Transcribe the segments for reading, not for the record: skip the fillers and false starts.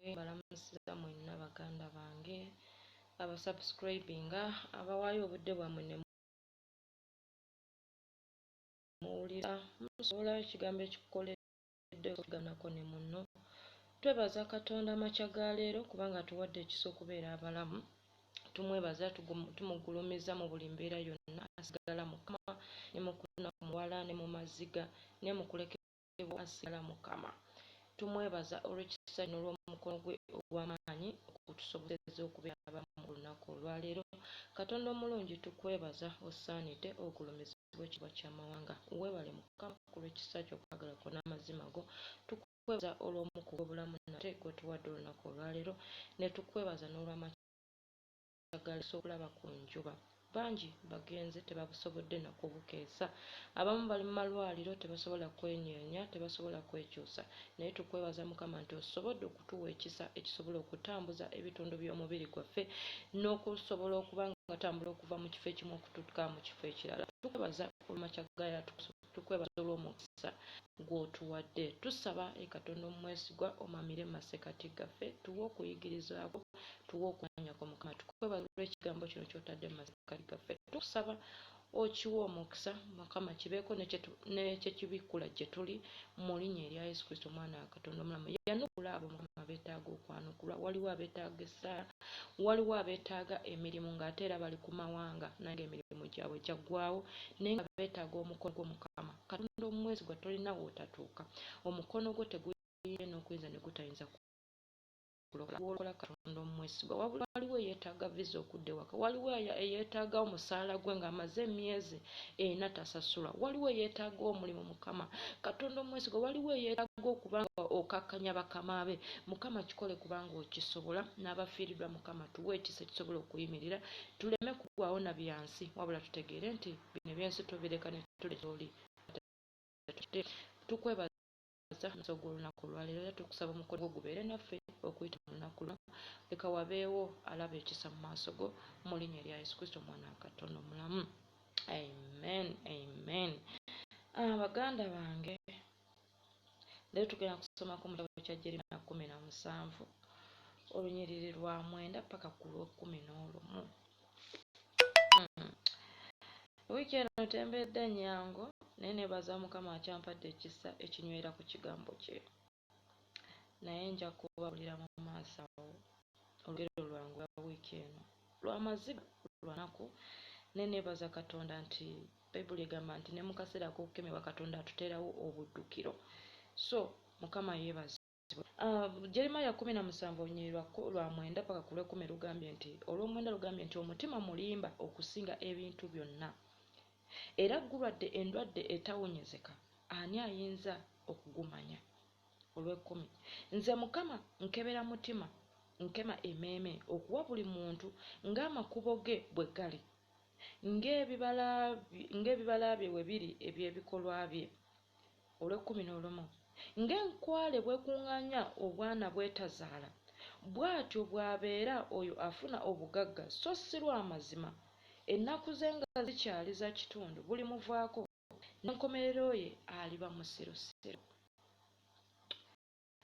balamusiza mwenna baganda bange abasubscribinga abawaayo obudde bwammwe ne muwulira musobola ekigambo ekikukoledde okuganako ne munno. Twebaza Katonda makya ga leero kubanga tuwadde ekisa okubeera abalamu. Tumwebaza tumugulumiza mu buli mbeera yonna asigala Mukama, ne mu kunaku muwala ne mu maziga ne mu kulekebwa asigala Mukama. Tumwebaza olw'ekisa n'olw'omukono gwe ogw'amaanyi okutusobozesa okubeera abamu mu lunaku olwaleero. Katonda omulungi tukwebaza osaanidde ogulumizibwa ekibwa ky'amawanga. Weebale Mukama ku lw'ekisa ky'okwagala kwo n'amazima go. Tukwebaza olw'omukugu obulamu nate gwe tuwadde olunaku olwaleero, ne tukwebaza n'olw'amakya okulaba ku njuba. Bangi bagenze tebabusobodde nakubukeesa. Abamu bali mu malwaliro tebasobola kwenyeenya, tebasobola kwekyusa. Naye tukwebaza Mukama nti osobodde okutuwa ekisa ekisobola okutambuza ebitundu by'omubiri gwaffe n'okusobola okuba nga tambula okuva mu kifo ekimu okutuuka mu kifo ekirala. Tukwebaza olw'amakya tukwebaza olw'omukisa gw'otuwadde. Tusaba Katonda omwesigwa omamire mu masekkati gaffe, tuwe okuyigirizaako, tuwe okumanyako Mukama. Tukwebaza olw'ekigambo kino ky'otadde mu masekkati gaffe. Tukusaba okiwe omukisa Mukama kibeeko n'ekyekibikkula gye tuli mu linnya erya Yesu Kristo omwana wa Katonda omulamu. Yanukula abo Mukama beetaaga okwanukulwa. Waliwo abeetaaga essaala, waliwo abeetaaga emirimu ng'ate era bali ku mawanga naye ng'emirimu gyabwe gyaggwaawo, naye nga beetaaga omukono gwo Mukama. Katonda omwesigwa tolina wootatuuka. Omukono gwo teguyinza n'okuyinza ne gutayinza kulokola Katonda omwesigwa. Wabula waliwo eyeetaaga visa okudda ewaka, waliwo eyeetaaga omusaala gwe ng'amaze emyezi 4 tasasulwa, waliwo eyeetaaga omulimu Mukama. Katonda omwesigwa waliwo eyeetaaga okuba nga okakkanya bakama be. Mukama kikole kubanga okisobola. N'abafiiriddwa Mukama tuwe ekisa ekisobola okuyimirira, tuleme kugwawo na byansi, wabula tutegeere nti bino ebyensi tubireka ne tuleka oli. Tukwebaza olunaku olwaleero era tukusaba omukono gwo gubeere naffe okuyita mu lunaku luno. Leka wabeewo alaba ekisa mu maaso go mu linnya erya Yesu Kristo omwana wa Katonda omulamu. Amen, amen. Baganda bange, leero tugenda kusoma ku mutabo kya Jeremiya 17 olunyiriri lwa 9 paka ku lw'11. Wiiki eno tembedde nnyango naye neebaza Mukama akyampadde ekisa ekinywera ku kigambo kye. Naye nja kubabulira mu maaso awo olugero lwange lwa wiiki eno lw'amaziga lwanaku. Naye neebaza Katonda nti Bayibuli egamba nti ne mu kaseera ak'okukemebwa Katonda atuteerawo obuddukiro. So Mukama yeebazibwe. Jeremiya 17 olunyiriri lwa 9 paka ku lw'10 lugambye nti olw'omwenda lugambye nti omutima mulimba okusinga ebintu byonna, era gulwadde endwadde etawonyezeka, ani ayinza okugumanya? Olw'10 nze Mukama nkebera mutima, nkema emmeeme okuwa buli muntu ng'amakubo ge bwe gali, ng'ebibala bye bwe biri eby'ebikolwa bye. Olw'11 ng'enkwale bwekuŋŋaanya obwana bwetazaala, bw'atyo bw'abeera oyo afuna obugagga so si lw'amazima. Ennaku ze nga zikyali za kitundu bulimuvaako, n'enkomerero ye aliba musirusiru.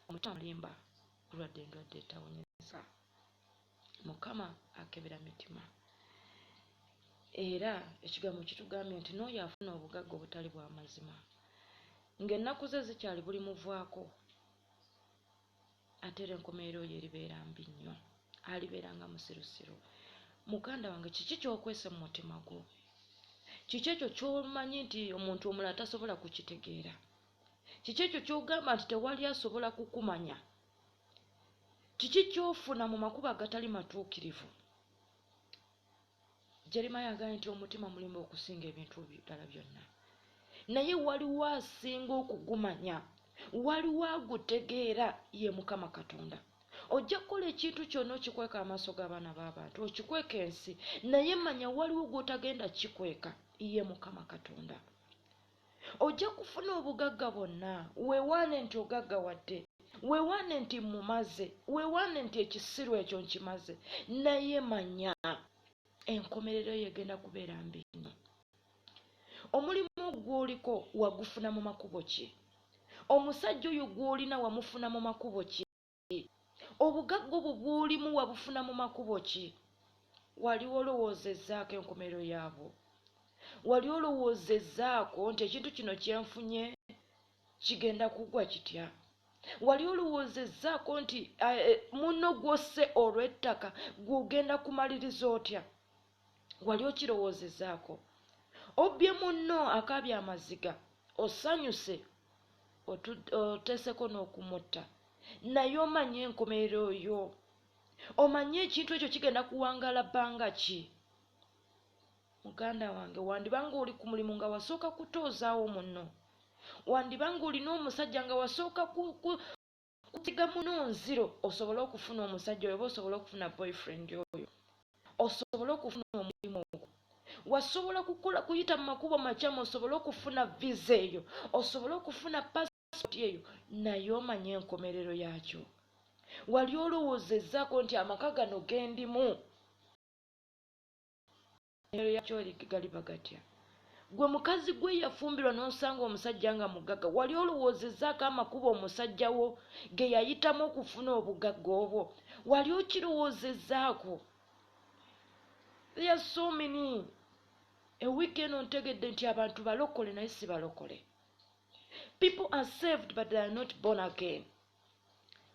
Omutima mulimba gulwadde endwadde etawonyezeka. Mukama akebera mitima. Era ekigambo kitugambye nti n'oyo afuna obugagga obutali bwa mazima, ng'ennaku ze zikyali bulimuvaako, ate era enkomerero ye eribeera mbi nnyo, alibeera nga musirusiru. Muganda wange, kiki ky'okwese mu mutima gwo? Kiki ekyo ky'omanyi nti omuntu omulala tasobola kukitegeera? Kiki ekyo ky'ogamba nti tewali asobola kukumanya? Kiki ky'ofuna mu makubo agatali matuukirivu? Jeremiya agambye nti omutima mulimba okusinga ebintu ebirala byonna, naye waliwo asinga okugumanya, waliwo agutegeera, ye Mukama Katonda. Ojja kukola ekintu kyonna okikweka amaaso g'abaana b'abantu, okikweka ensi, naye manya waliwo gw'otagenda kikweka, ye Mukama Katonda. Ojja kufuna obugagga bwonna, weewaane nti ogaggawadde, weewaane nti mumaze, weewaane nti ekisiru ekyo nkimaze, naye manya enkomerero yegenda kubeera mbi nnyo. Omulimu gw'oliko wagufuna mu makubo ki? Omusajja oyo gw'olina wamufuna mu makubo ki? obugagga obwo bw'olimu wabufuna mu makubo ki? Wali olowoozezzaako enkomerero yaabwo? Wali olowoozezzaako nti ekintu kino kyenfunye kigenda kugwa kitya? Wali olowoozezzaako nti munno gw'osse olw'ettaka gw'ogenda kumaliriza otya? Wali okirowoozezzaako? Obbye munno akaabye amaziga, osanyuse, oteeseko n'okumutta, naye omanye enkomerero yo, omanye ekintu ekyo kigenda kuwangaala bbanga ki? Muganda wange, wandibanga oli ku mulimu nga wasooka kutoozaawo munno, wandibanga olina omusajja nga wasooka kutiga muno nziro osobole okufuna omusajja oyo, oba osobole okufuna boyfriend oyo, osobole okufuna omulimu ogwo, wasobola kuyita mu makubo makyamu osobole okufuna visa eyo, osobole okufuna passport eyo, naye omanye enkomerero yaakyo. Wali olowoozezzaako nti amaka gano gendimu enkomerero yaakyo galiba gatya? Gwe mukazi gwe yafumbirwa n'osanga omusajja nga mugagga, wali olowoozezzaako amakubo omusajja wo ge yayitamu okufuna obugagga obwo? Wali okirowoozezzaako? There are so many. Ewiiki eno ntegedde nti abantu balokole naye si balokole. People are saved but they are not born again.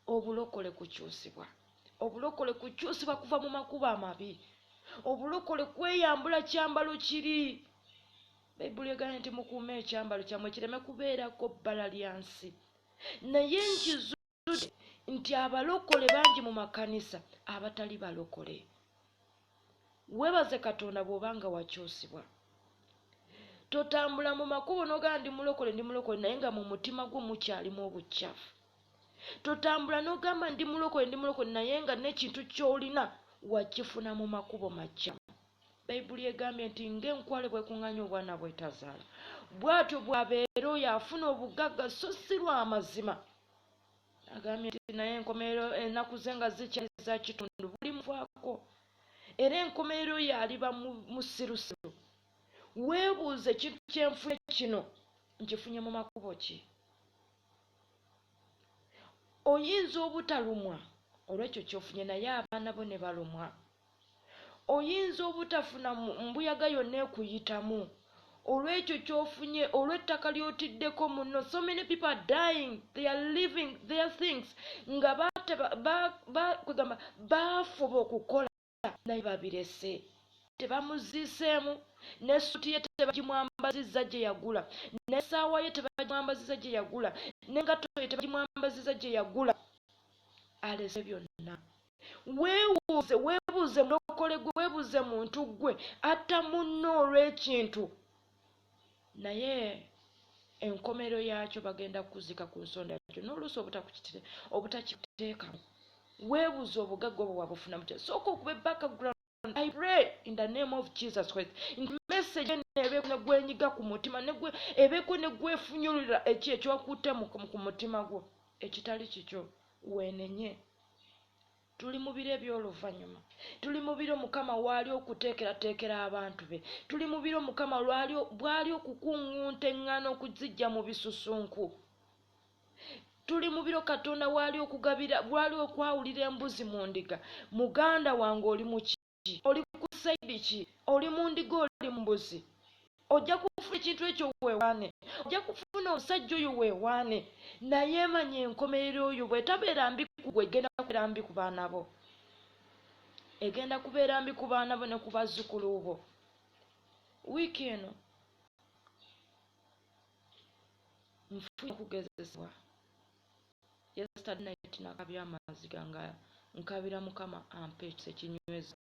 Obulokole kukyusibwa. Obulokole kukyusibwa kuva mu makubo amabi. Obulokole kweyambula kyambalo kiri. Bayibuli egamba nti mukuume ekyambalo kyammwe kireme kubeerako bbala lya nsi. Naye nkizudde nti abalokole bangi mu makanisa abatali balokole. Weebaze Katonda bw'obanga wakyusibwa. Totambula mu makubo n'ogamba ndi mulokole naye nga mu mutima gwo mukyalimu obukyafu. Totambula n'ogamba ndi mulokole naye nga n'ekintu ky'olina wakifuna mu makubo makyamu. Bayibuli egambye nti ng'enkwale bwekuŋŋaanya obwana bw'etazaala, bw'atyo bw'abeera oyo afuna obugagga so si lwa mazima. Agambye nti naye enkomerero ennaku ze nga zikyali za kitundu buli muvaako. Era enkomerero yo aliba musirusiru. Weebuuze ekintu kyenfunye kino nkifunye mu makubo ki? Oyinza obutalumwa olw'ekyo ky'ofunye naye abaana bo ne balumwa. Oyinza obutafuna mbuyaga yonna ekuyitamu olw'ekyo ky'ofunye, olw'ettaka ly'otiddeko munno. So many people are dying, they are living their things nga baafuba okukola naye babirese. Tebamuziiseemu, n'essuuti ye tebagimwambazizza gye yagula, n'essaawa ye tebagimwambazizza gye yagula, n'engatto ye tebagimwambazizza gye yagula. Alese byonna. Weebuuze mulokole gwe, weebuuze muntu gwe atta munno olw'ekintu, naye enkomero yaakyo bagenda kuzika ku nsonda yakyo n'oluusi obutakiteekamu. Weebuuze obugagga obwo wabufuna mutya. Sooka okuba background. I pray in the name of Jesus Christ. Nti message ebeeko ne gwenyiga ku mutima, ebeeko ne gwefunyulira ekyokutte ku mutima gwo ekitali kikyo, weenenye. Tuli mu biro eby'oluvannyuma. Tuli mu biro Mukama waali okuteekerateekera abantu be. Tuli mu biro Mukama bwali okukungunta eŋŋaano okuziggya mu bisusunku. Tuli mu biro Katonda bwali okwawulira embuzi mu ndiga. Muganda wange oli mu ki? Oli ku sayidi ki? Oli mu ndiga, oli mu mbuzi? Ojja kufuna ekintu ekyo weewaane. Ojja kufuna omusajja oyo weewaane. Naye manya enkomerero oyo bw'etabeera mbi ku gwe egenda kubeera mbi ku baana bo. Egenda kubeera mbi ku baana bo ne ku bazzukulu bo. Wiiki eno nfunye okugezesebwa. Yesterday night nakabya amaziga nga nkabira Mukama ampe ekinyweza.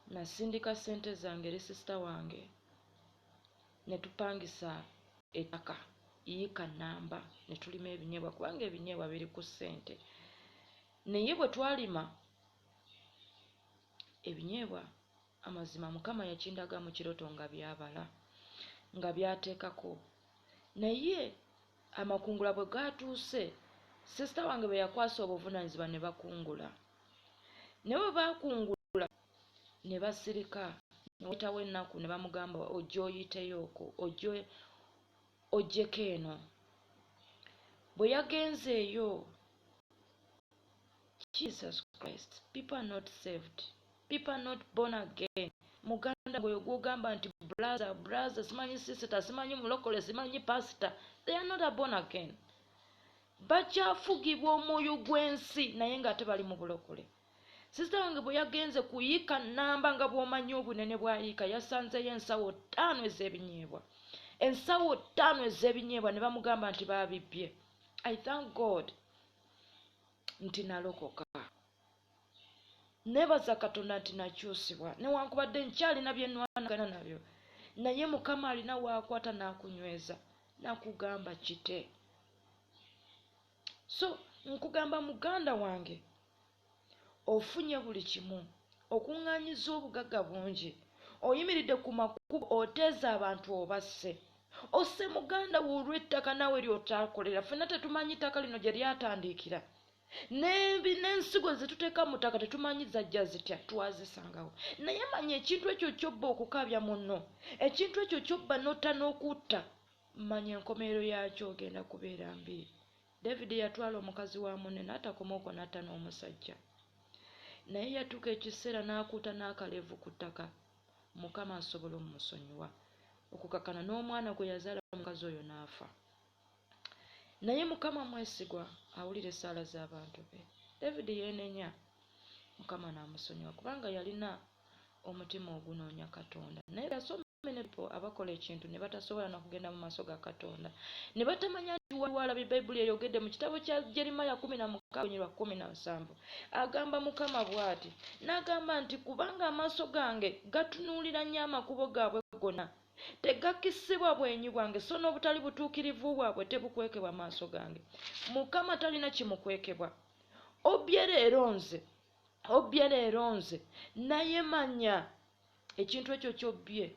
Nasindika ssente zange eri sisita wange ne tupangisa ettaka yiika nnamba ne tulima ebinyeebwa kubanga ebinyeebwa biri ku ssente. Naye bwe twalima ebinyeebwa amazima Mukama yakindaga mu kiroto nga byabala nga byateekako. Naye amakungula bwe gaatuuse sisita wange bwe yakwasa obuvunaanyizibwa ne bakungula. Naye bwe baakungula ne basirika ne wayitawo ennaku ne bamugamba ojje oyiteyooko, ojjeko eno. Bwe yagenze eyo Jesus Christ. People are not saved. People are not born again. Muganda gwe gwogamba nti brother, simanyi sister, simanyi mulokole, simanyi pastor. They are not born again. Bakyafugibwa omwoyo gw'ensi naye nga ate bali mu bulokole. Sister wange bwe yagenze kuyiika nnamba nga bw'omanyi obunene bwayiika yasanzeyo ensawo 5 ez'ebinyeebwa. Ensawo 5 ez'ebinyeebwa ne bamugamba nti baabibye. I thank God nti nalokoka. Nebaza Katonda nti nakyusibwa. Newankubadde nkyalina bye nnwanagana nabyo. Naye Mukama alina waakwata n'akunyweza. Nakugamba kite. So, nkugamba muganda wange, ofunye buli kimu, okuŋŋaanyiza obugagga bungi, oyimiridde ku makubo oteeza abantu obasse. Osse muganda wo olw'ettaka naawe ly'otaakolera. Ffenna tetumanyi ttaka lino gye lyatandikira. N'ensigo ze tuteeka mu ttaka tetumanyi zajja zitya, twazisangawo. Naye manya ekintu ekyo ky'obba okukaabya munno, ekintu ekyo ky'obba n'otta n'okutta, manya enkomerero yakyo ogenda kubeera mbi. David yatwala omukazi wa munne n'atakoma okwo n'atta n'omusajja. Naye yatuuka ekiseera n'akuuta n'akalevu ku ttaka. Mukama asobola omusonyiwa. Okukakana n'omwana gwe yazaala omukazi oyo n'afa. Naye Mukama mwesigwa, awulira essaala z'abantu be. David yeenenya, Mukama n'amusonyiwa kubanga yalina omutima ogunoonya Katonda. Naye yasoma nepo abakola ekintu ne batasobola na kugenda mu maaso ga Katonda. Ne batamanya nti waliwo alabye Bayibuli eyogedde mu kitabo kya Jeremiya 16:17. Agamba Mukama bw'ati, n'agamba nti kubanga amaaso gange gatunuulira nnyo amakubo gaabwe gonna, tegakisibwa bwenyi bwange, so n'obutali butuukirivu bwabwe tebukwekebwa maaso gange. Mukama talina kimukwekebwa. Obbye leero nze, naye manya ekintu ekyo ky'obbye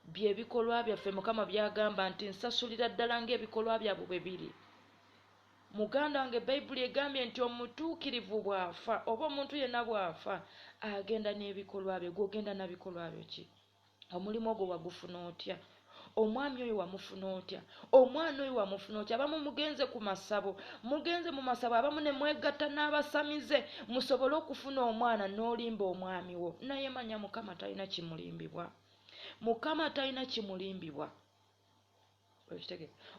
by'ebikolwa byaffe. Mukama byagamba nti nsasulira ddala ng'ebikolwa byabwe bwe biri. Muganda wange, Bayibuli egambye nti omutuukirivu bw'afa oba omuntu yenna bw'afa agenda n'ebikolwa bye. Gw'ogenda na bikolwa byo ki? Omulimu ogwo wagufuna otya? Omwami oyo wamufuna otya? Omwana oyo wamufuna otya? Abamu mugenze ku masabo, mugenze mu masabo, abamu ne mwegatta n'abasamize musobole okufuna omwana n'olimba omwami wo. Naye manya Mukama talina kimulimbibwa. Mukama talina kimulimbibwa.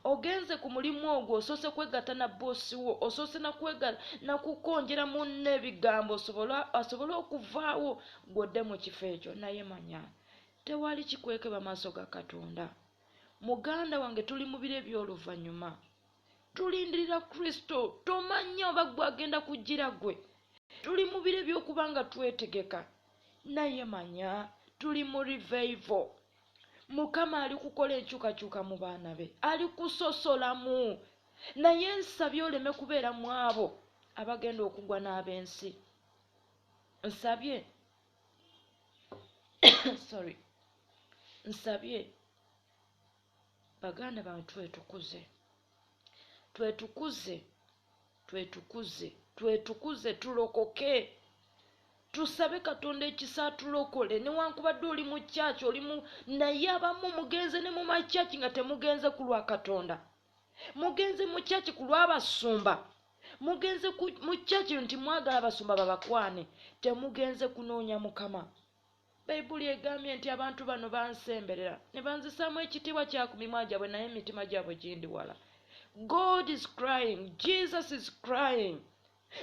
Ogenze ku mulimu ogwo, osoose kwegatta na boosi wo, osoose na kukonjera munne ebigambo asobole okuvaawo gw'odde mu kifo ekyo. Naye manya tewali kikwekebwa maaso ga Katonda. Muganda wange, tuli mu biro eby'oluvannyuma. Tulindirira Kristo. Tomanya oba gwe agenda kujjira gwe. Tuli mu biro eby'okuba nga twetegeka. Naye manya tuli mu revival. Mukama ali kukola enkyukakyuka mu baana be, ali kusosolamu. Naye nsabye oleme kubeera mu abo abagenda okugwa n'ab'ensi. Nsabye baganda bange twetukuze tulokoke. Tusabe Katonda ekisa tulokole. Newankubadde oli mu kyaki, naye abamu mugenze ne mu makyaki nga temugenze ku lwa Katonda. Mugenze mu kyaki ku lw'abasumba. Mugenze mu kyaki nti mwagala abasumba babakwane. Temugenze kunoonya Mukama. Bayibuli egambye nti abantu bano bansemberera ne banzisaamu ekitiibwa kya ku mimwa gyabwe, naye emitima gyabwe gindi wala. God is crying. Jesus is crying.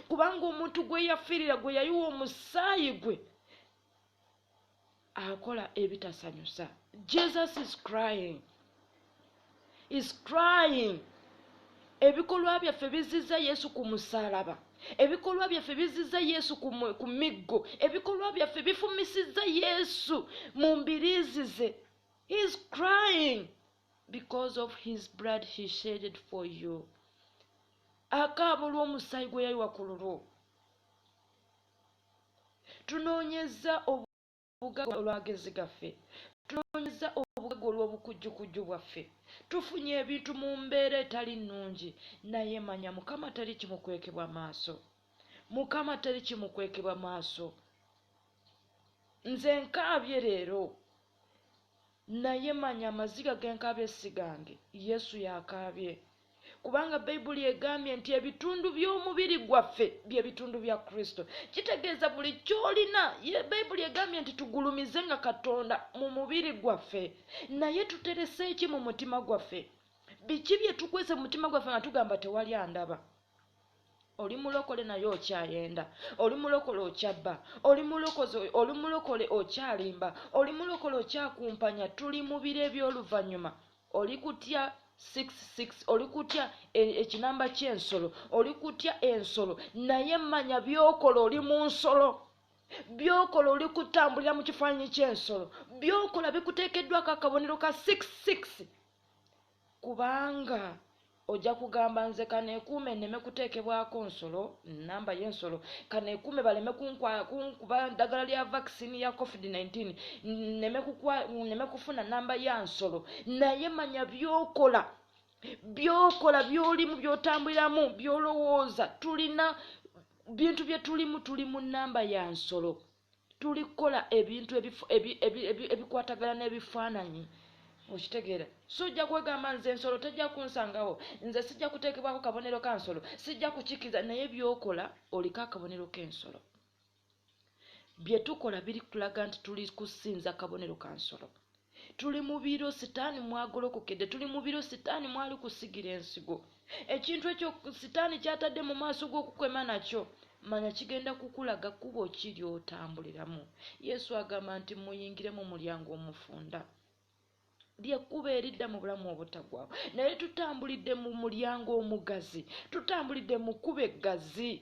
Kubanga omuntu gwe yafiirira, gwe yayiwa omusaayi gwe, akola ebitasanyusa. Jesus is crying. Is crying. Ebikolwa byaffe bizizza Yesu ku musaalaba. Ebikolwa byaffe bizizza Yesu ku miggo. Ebikolwa byaffe bifumisizza Yesu mu mbiriizi ze. He is crying because of his blood he shedded for you. Akaabo olw'omusaayi gwe yayiwa ku lulwo. Tunoonyeza obugagga olw'amagezi gaffe. Tunoonyeza obugagga olw'obukujjukujju bwaffe. Tufunye ebintu mu mbeera etali nnungi. Naye manya Mukama tali kimukwekebwa maaso. Mukama tali kimukwekebwa maaso. Nze nkaabye leero. Naye manya amaziga genkaabye si gange. Yesu yakaabye. kubanga Bayibuli egambye nti ebitundu by'omubiri gwaffe bye bitundu bya Kristo. Kitegeeza buli kyolina, Bayibuli egambye nti tugulumizenga Katonda mu mubiri gwaffe, naye tuterese ki mu mutima gwaffe? Biki bye tukwese mu mutima gwaffe nga tugamba tewali andaba? Oli mulokole naye okyayenda, oli mulokole okyabba, oli mulokole okyalimba, oli mulokole okyakumpanya. Tuli mu biro eby'oluvannyuma. Oli kutya 66, oli kutya ekinamba ky'ensolo, oli kutya ensolo, naye manya byokola oli mu nsolo. Byokola oli kutambulira mu kifaananyi ky'ensolo, byokola bikuteekeddwako akabonero ka 66, kubanga ojja kugamba nze kaneekuume nneme kuteekebwako nsolo, namba y'ensolo, kaneekuume baleme kunkuba ddagala lya vaccine ya COVID-19, nneme kufuna namba ya nsolo. Naye manya byokola by'olimu, by'otambuliramu, by'olowooza. Tulina bintu bye tuli mu namba ya nsolo. Tuli kukola ebintu ebikwatagana n'ebifaananyi. Okitegeera? So ojja kwegamba nze ensolo tejja kunsangawo, nze sijja kuteekebwako kabonero ka nsolo, sijja kukikiza, naye byokola oliko akabonero k'ensolo. Bye tukola biri kulaga nti tuli kusinza kabonero ka nsolo. Tuli mu biro Sitaani mwagolokokedde, tuli mu biro Sitaani mwali kusigira ensigo. Ekintu ekyo Sitaani kyatadde mu maaso g'okukwema nakyo, manya kigenda kukulaga kkubo ki ly'otambuliramu. Yesu agamba nti muyingire mu mulyango omufunda. Lyekkubo eridda mu bulamu obutaggwaawo, naye tutambulidde mu mulyango omugazi, tutambulidde mu kkubo eggazi.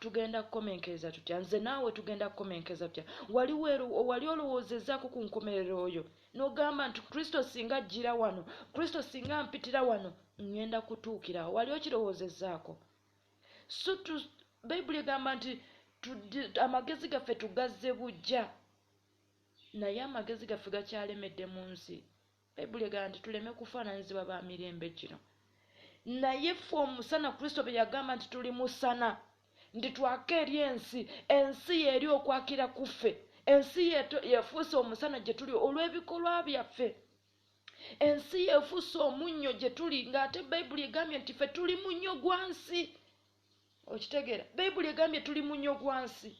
Tugenda kukomenkereza tutya? Nze naawe tugenda kukomenkereza tutya? Wali olowoozezaako ku nkomerero oyo n'ogamba nti Kristo singa ajjira wano, Kristo singa ampitira wano, ngenda kutuukirawo? Wali okirowoozezaako? So Bayibuli egamba nti amagezi gaffe tugazze bujja, naye amagezi gaffe gakyalemedde mu nsi. Bayibuli egamba nti tuleme kufaananyizibwa ba mirembe gino. Naye ffe omusana, Kristo bwe yagamba nti tuli musana, ndi twaka eri ensi, ensi yeeri okwakira kuffe. Ensi yefuuse omusana gye tuli olw'ebikolwa byaffe. Ensi yefuuse omunnyo gye tuli, ng'ate Bayibuli egambye nti ffe tuli munnyo gwa nsi. Okitegeera? Bayibuli egambye tuli munnyo gwa nsi.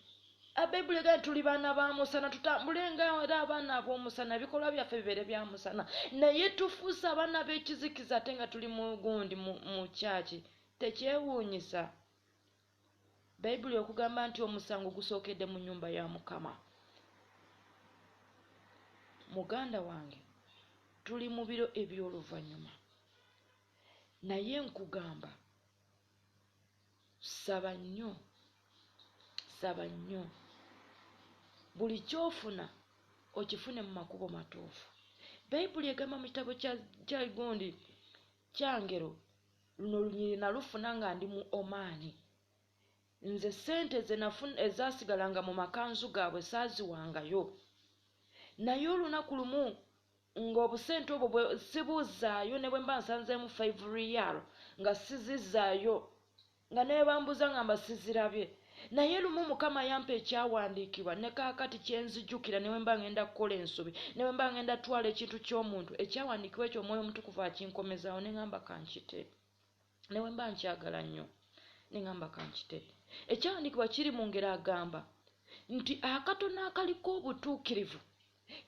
Bayibuli egambye tuli baana ba musana, tutambule nga era abaana ab'omusana, ebikolwa byaffe bibeere bya musana. Naye tufuuse abaana b'ekizikiza ate nga tuli mu gundi mu kyaki. Tekyewuunyisa. Bayibuli okugamba nti omusango gusookedde mu nnyumba ya Mukama. Muganda wange, tuli mu biro eby'oluvannyuma, naye nkugamba saba nnyo, saba nnyo. Buli kyofuna okifune mu makubo matuufu. Bayibuli egamba mu kitabo kya gundi kya ngero, luno lunyiri nalufuna nga ndi mu Omaani. Nze ssente ezasigalanga mu makanzu gaabwe saaziwangayo, naye olunaku lumu ng'obusente obwo sibuzzaayo, ne bwe mba nsanzeemu 5 riyal nga sizizaayo, nga ne bambuza ngamba sizirabye. Naye lumu Mukama yampa ekyawandiikibwa, ne kaakati kyenzijjukira ne bwe mba ngenda kukola ensobi, ne bwe mba ngenda twala ekintu ky'omuntu, ekyawandiikibwa ekyo Omwoyo Omutukuvu akinkomezaawo, ne ngamba kankite. Ne bwe mba nkyagala nnyo, ne ngamba kankite. Ekyawandiikibwa kiri mu ngero agamba nti akatono akaliko obutuukirivu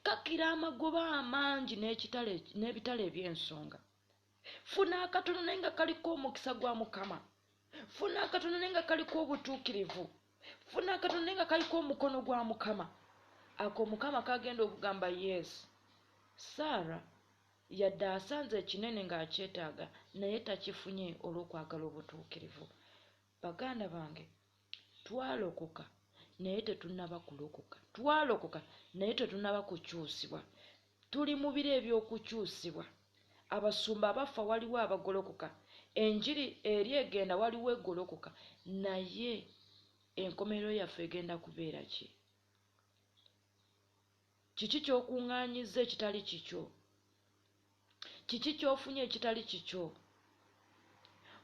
kakira amagoba amangi n'ebitala eby'ensonga. Funa akatono naye nga kaliko omukisa gwa Mukama. Funa akatono naye nga kaliko obutuukirivu. Funa akatono naye nga kaliko omukono gwa Mukama. Ako Mukama kagenda okugamba yes. Saara yadde asanze ekinene ng'akyetaaga, naye takifunye olw'okwagala obutuukirivu. Baganda bange, twalokoka naye tetunnaba kulokoka. Twalokoka naye tetunnaba kukyusibwa. Tuli mu biro eby'okukyusibwa. Abasumba abafa waliwo abagolokoka. Enjiri eri egenda waliwo egolokoka. Naye enkomerero yaffe egenda kubeera ki? Kiki ky'okuŋŋaanyizza ekitali kikyo? Kiki ky'ofunye ekitali kikyo?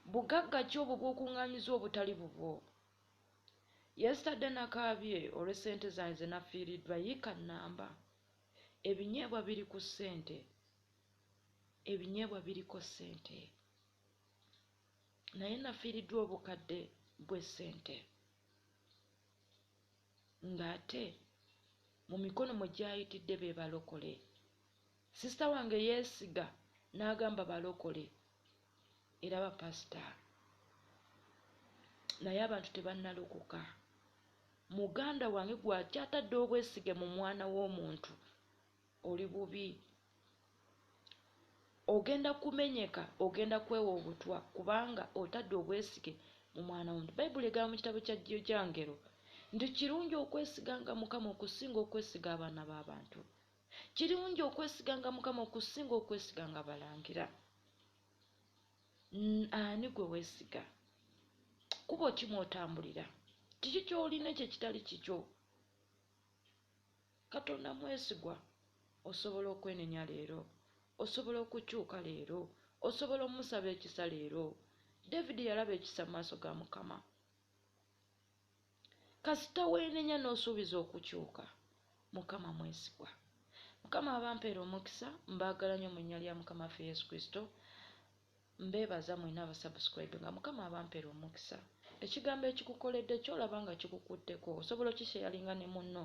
Bugagga ki obwo bw'okuŋŋaanyiza obutali bubwo? Yesterday nakaabye olw'essente zange ze nafiiriddwa, yiika nnamba. Ebinyeebwa biri ku ssente. Ebinyeebwa biriko ssente. naye nafiiriddwa obukadde bw'essente ng'ate mu mikono mwe gyayitidde be balokole. Sisita wange yeesiga n'agamba balokole era bapasita, naye abantu tebannalokoka. Muganda wange gwakyatadde obwesige mu mwana w'omuntu oli bubi, ogenda kumenyeka, ogenda kwewa obutwa kubanga otadde obwesige mu mwana w'omuntu. Bayibuli egamba mu kitabo kya Jjangero nti kirungi okwesiganga Mukama okusinga okwesiga abaana b'abantu. Kirungi okwesiganga Mukama okusinga okwesiganga abalangira. Ani gwe weesiga? Kuba ki mw'otambulira? Kiki ky'olina ekyo ekitali kikyo? Katonda mwesigwa, osobola okwenenya leero, osobola okukyuka leero, osobola omusaba ekisa leero. David yalaba ekisa mu maaso ga Mukama. Kasita weenenya n'osuubiza okukyuka, Mukama mwesigwa. Mukama abampeera omukisa, mbaagala nnyo mu nnya lya Mukama waffe Yesu Kristo. Mbeebaza mwenna abasubscribe nga Mukama abampeera omukisa. Ekigambo ekikukoledde kyolaba nga kikukutteko, osobola okisheyalinga ne munno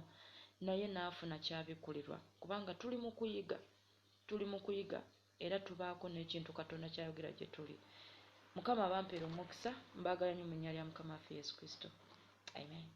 naye naafuna kyabikkulirwa, kubanga tuli mu kuyiga era tubaako n'ekintu Katonda kyayogera gye tuli. Mukama abampeera omukisa, mbaagala nnyo mu nnya lya Mukama waffe Yesu Kristo. Amen.